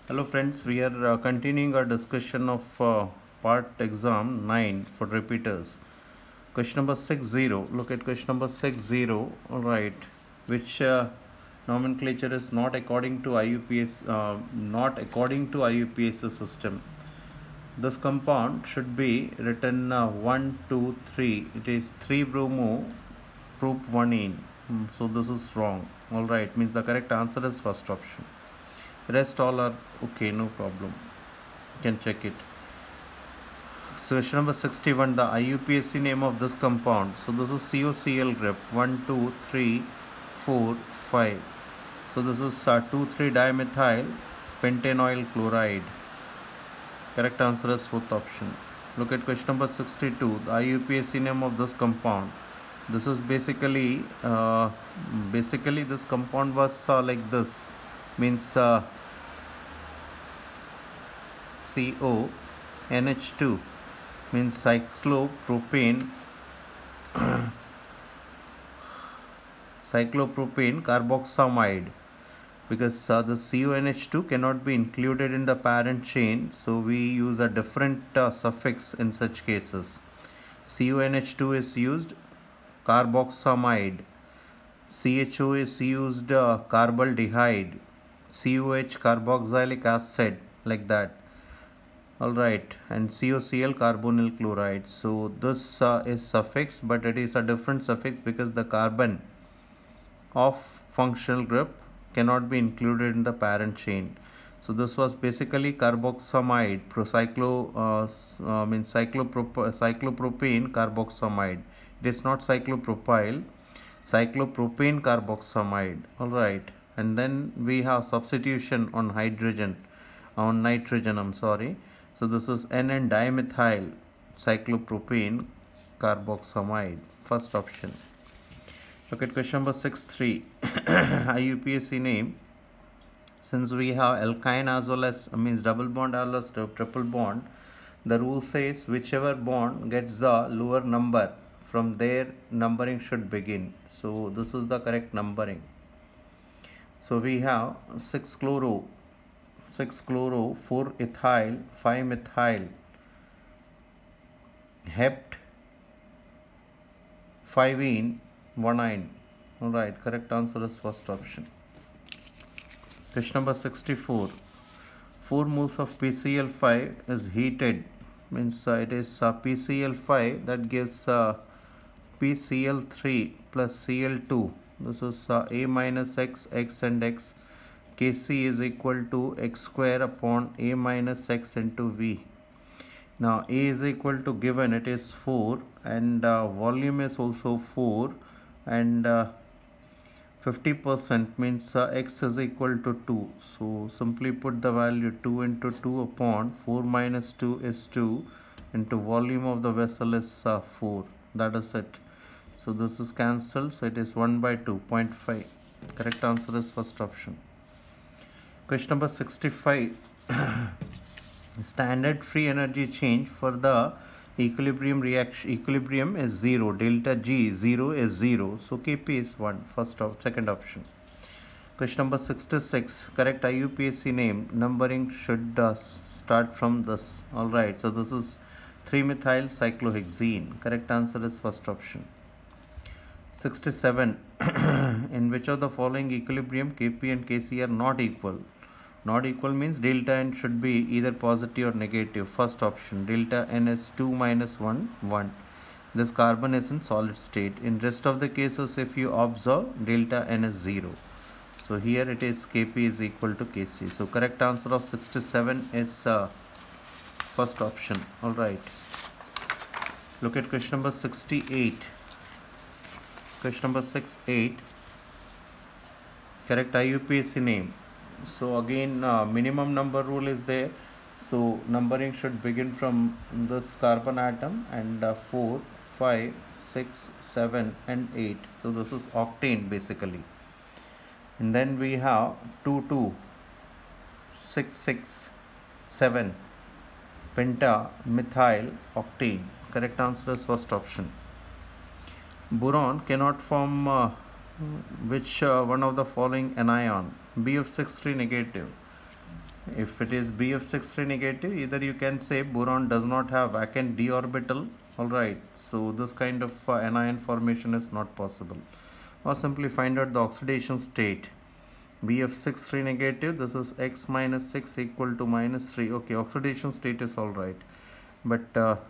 Hello friends, we are continuing our discussion of part exam 9 for repeaters. Question number 60. Look at question number 60. Alright. Which nomenclature is not according to IUPAC system. This compound should be written 1, 2, 3. It is 3 bromo prop 1 ene. So this is wrong. Alright, means the correct answer is first option. Rest all are okay, no problem. You can check it. So question number 61, the IUPAC name of this compound. So this is COCl group 1, 2, 3, 4, 5. So this is 2,3 dimethyl pentanoyl chloride. Correct answer is fourth option. Look at question number 62, the IUPAC name of this compound. This is basically this compound was like this, means CO NH2 means cyclopropane carboxamide, because the CONH2 cannot be included in the parent chain, so we use a different suffix in such cases. CONH2 is used carboxamide, CHO is used carbaldehyde, COH carboxylic acid, like that. Alright, and COCl carbonyl chloride. So this is suffix, but it is a different suffix because the carbon of functional group cannot be included in the parent chain. So this was basically carboxamide, cyclopropane carboxamide. It is not cyclopropyl, cyclopropane carboxamide. Alright, and then we have substitution on nitrogen. So this is N dimethyl cyclopropane carboxamide, first option. Look at question number 63. IUPAC name. Since we have alkyne as well as double bond as well as triple bond, the rule says whichever bond gets the lower number, from there numbering should begin. So this is the correct numbering. So we have 6 chloro, 4 ethyl, 5 methyl, hept, 5 ene, 1 ine. Alright, correct answer is first option. Question number 64. 4 moles of PCl5 is heated, means it is PCl5 that gives PCl3 plus Cl2. This is A minus X, X and X. Kc is equal to x square upon A minus X into V. Now A is equal to, given it is 4, and volume is also 4, and 50% means X is equal to 2. So simply put the value 2 into 2 upon 4 minus 2 is 2 into volume of the vessel is 4. That is it. So this is cancelled. So it is 1 by 2, 0.5. Correct answer is first option. Question number 65. Standard free energy change for the equilibrium is 0. Delta G 0 is 0. So Kp is 1. Second option. Question number 66. Correct IUPAC name. Numbering should start from this. Alright. So this is 3-methyl cyclohexene. Correct answer is first option. 67. In which of the following equilibrium Kp and Kc are not equal? Not equal means delta n should be either positive or negative. First option, delta n is 2 minus 1, 1. This carbon is in solid state. In rest of the cases, if you observe, delta n is 0. So here it is Kp is equal to Kc. So correct answer of 67 is first option. Alright. Look at question number 68. Question number 68. Correct IUPAC name. So again minimum number rule is there. So numbering should begin from this carbon atom, and 4, 5, 6, 7 and 8. So this is octane basically. And then we have 2, 2, 6, 6, 7 penta methyl octane. Correct answer is first option. Boron cannot form which one of the following anion? B of 6,3 negative. If it is BF63 negative, either you can say boron does not have vacant d orbital. Alright, so this kind of anion formation is not possible. Or simply find out the oxidation state. BF63 negative, this is x minus 6 equal to minus 3. Okay, oxidation state is alright. But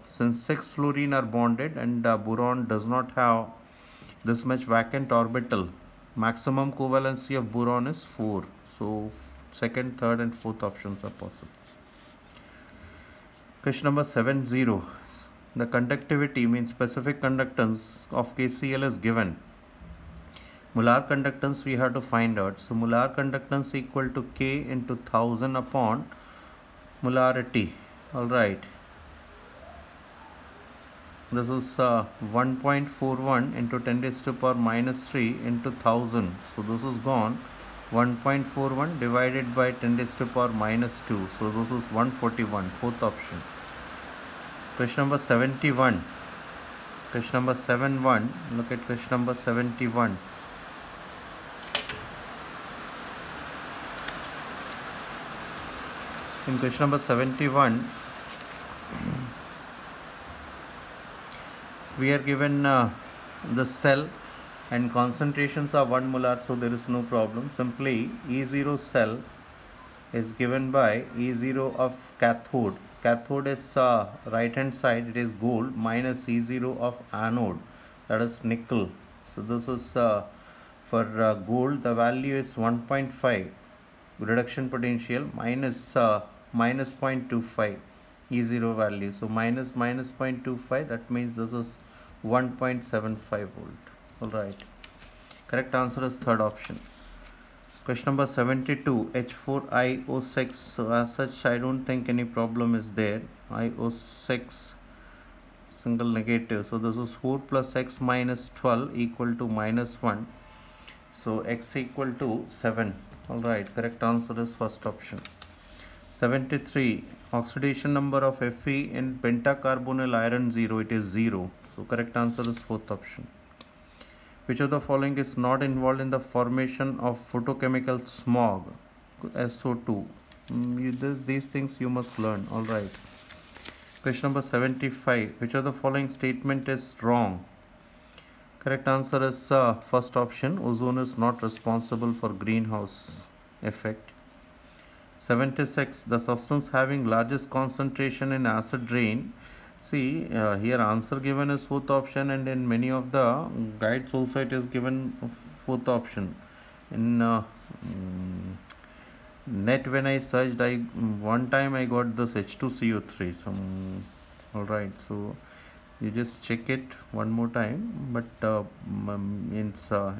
since 6 fluorine are bonded and boron does not have this much vacant orbital, maximum covalency of boron is 4. So second, third and fourth options are possible. Question number 70. The conductivity means specific conductance of KCl is given. Molar conductance we have to find out. So molar conductance equal to K into 1000 upon molarity. Alright. This is 1.41 into 10 raised to power minus 3 into 1000. So this is gone. 1.41 divided by 10 raised to power minus 2. So this is 141. Fourth option. Question number 71. Question number 71. Look at question number 71. In question number 71, we are given the cell and concentrations are 1 molar, so there is no problem. Simply E0 cell is given by E0 of cathode. Cathode is right hand side, it is gold, minus E0 of anode, that is nickel. So this is for gold, the value is 1.5 reduction potential minus 0.25 E0 value. So minus 0.25, that means this is 1.75 volt. Alright. Correct answer is third option. Question number 72. H4IO6. So as such, I don't think any problem is there. IO6 single negative. So this is 4 plus x minus 12 equal to minus 1. So x equal to 7. Alright. Correct answer is first option. 73. Oxidation number of Fe in pentacarbonyl iron 0. It is 0. So correct answer is fourth option. Which of the following is not involved in the formation of photochemical smog? SO2. These things you must learn. Alright. Question number 75. Which of the following statement is wrong? Correct answer is first option. Ozone is not responsible for greenhouse effect. 76. The substance having largest concentration in acid rain. See, here answer given is fourth option, and in many of the guides also it is given fourth option. In net when I searched, one time I got this H2CO3. Alright, so you just check it one more time, but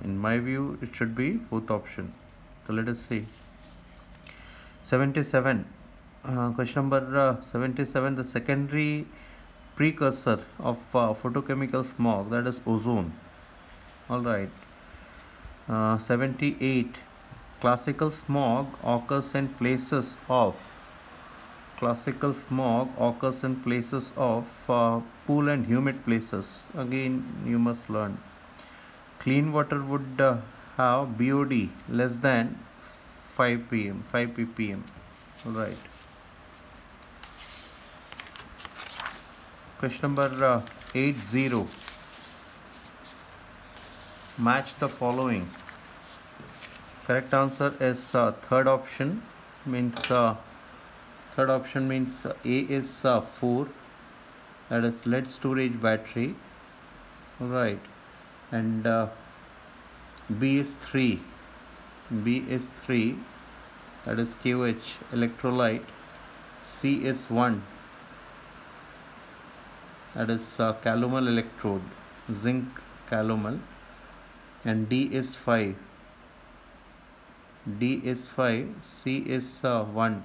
in my view it should be fourth option. So let us see. 77. Question number 77. The secondary precursor of photochemical smog, that is ozone. Alright. 78. Classical smog occurs in places of cool and humid places. Again you must learn. Clean water would have BOD less than 5 ppm. Alright. Question number 80. Match the following. Correct answer is third option. Third option means A is 4. That is lead storage battery. Alright. And B is 3. That is KOH electrolyte. C is 1. That is calomel electrode, zinc calomel. And D is 5. C is 1,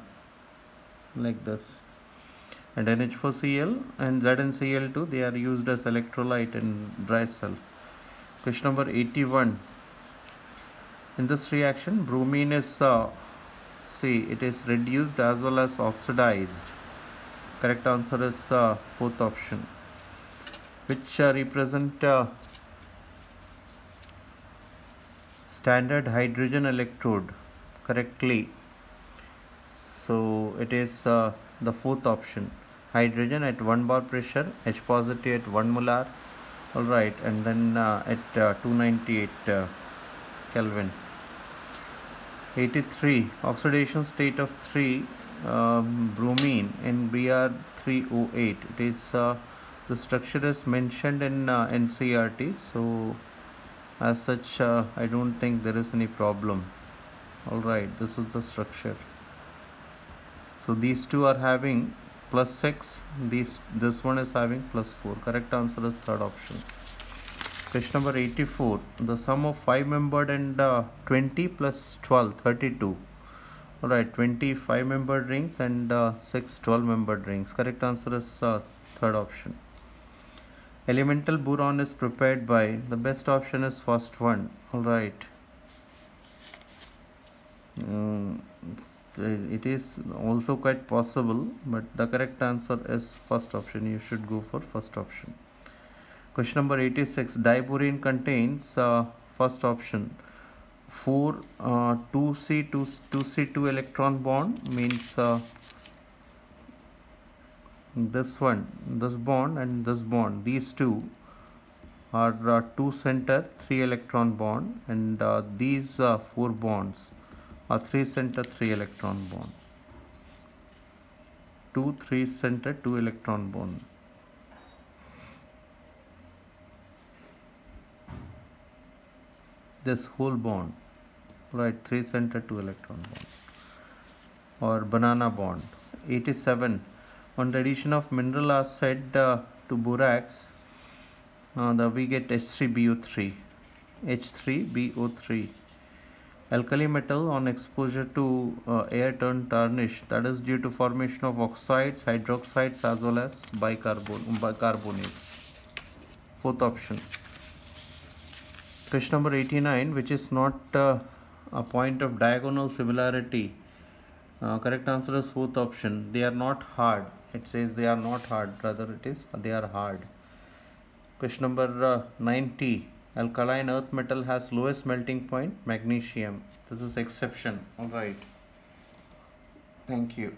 like this. And NH4Cl and ZnCl2, they are used as electrolyte in dry cell. Question number 81. In this reaction, bromine is it is reduced as well as oxidized. Correct answer is fourth option. Which represent standard hydrogen electrode correctly. So it is the fourth option. Hydrogen at 1 bar pressure, H positive at 1 molar. Alright, and then at 298 Kelvin. 83. Oxidation state of 3 bromine in Br308. It is the structure is mentioned in NCERT, so as such I don't think there is any problem. Alright, this is the structure. So these two are having +6, this one is having +4. Correct answer is third option. Question number 84. The sum of 5 membered and 20 plus 12, 32. Alright, 25 membered rings and 6 12 membered rings. Correct answer is third option. Elemental boron is prepared by, the best option is first one. Alright. It is also quite possible, but the correct answer is first option. You should go for first option. Question number 86. Diborane contains first option 4 2C2 electron bond, means this bond and this bond, these two are 2 center 3 electron bond, and these 4 bonds are 3 center 3 electron bond. 2 3 center 2 electron bond. This whole bond, right, 3 center 2 electron bond, or banana bond. 87. On the addition of mineral acid to borax, we get H3BO3. H3BO3. Alkali metal on exposure to air turned tarnish, that is due to formation of oxides, hydroxides as well as bicarbonates. Fourth option. Question number 89. Which is not a point of diagonal similarity? Correct answer is fourth option. They are not hard. It says they are not hard, rather it is they are hard. Question number 90. Alkaline earth metal has lowest melting point, magnesium. This is exception. Alright. Thank you.